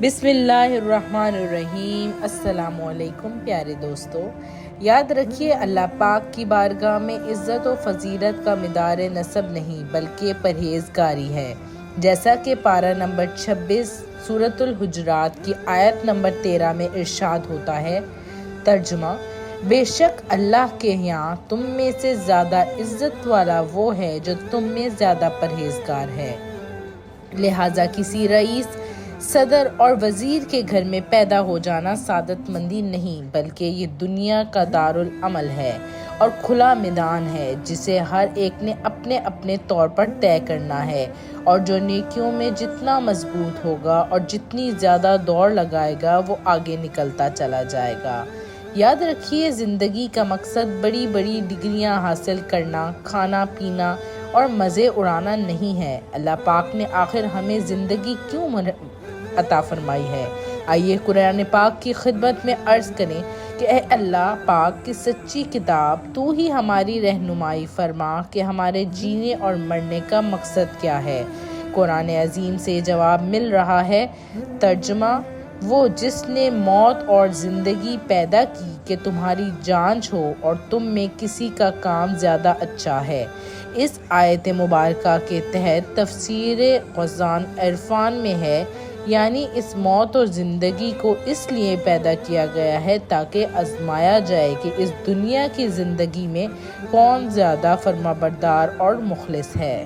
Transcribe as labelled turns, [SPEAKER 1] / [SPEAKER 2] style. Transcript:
[SPEAKER 1] بسم اللہ الرحمن الرحیم۔ السلام علیکم پیارے دوستو، یاد رکھیے اللہ پاک کی بارگاہ میں عزت و فضیلت کا مدار نسب نہیں بلکہ پرہیزگاری ہے، جیسا کہ پارہ نمبر 26 سورۃ الحجرات کی آیت نمبر 13 میں ارشاد ہوتا ہے۔ ترجمہ: بے شک اللہ کے یہاں تم میں سے زیادہ عزت والا وہ ہے جو تم میں زیادہ پرہیزگار ہے۔ لہٰذا کسی رئیس، صدر اور وزیر کے گھر میں پیدا ہو جانا سعادت مندی نہیں بلکہ یہ دنیا کا دارالعمل ہے اور کھلا میدان ہے جسے ہر ایک نے اپنے اپنے طور پر طے کرنا ہے، اور جو نیکیوں میں جتنا مضبوط ہوگا اور جتنی زیادہ دوڑ لگائے گا وہ آگے نکلتا چلا جائے گا۔ یاد رکھیے، زندگی کا مقصد بڑی بڑی ڈگریاں حاصل کرنا، کھانا پینا اور مزے اڑانا نہیں ہے۔ اللہ پاک نے آخر ہمیں زندگی کیوں عطا فرمائی ہے؟ آئیے قرآن پاک کی خدمت میں عرض کریں کہ اے اللہ پاک کی سچی کتاب، تو ہی ہماری رہنمائی فرما کہ ہمارے جینے اور مرنے کا مقصد کیا ہے۔ قرآن عظیم سے جواب مل رہا ہے۔ ترجمہ: وہ جس نے موت اور زندگی پیدا کی کہ تمہاری جانچ ہو اور تم میں کسی کا کام زیادہ اچھا ہے۔ اس آیت مبارکہ کے تحت تفسیر غزان عرفان میں ہے، یعنی اس موت اور زندگی کو اس لیے پیدا کیا گیا ہے تاکہ آزمایا جائے کہ اس دنیا کی زندگی میں کون زیادہ فرمانبردار اور مخلص ہے۔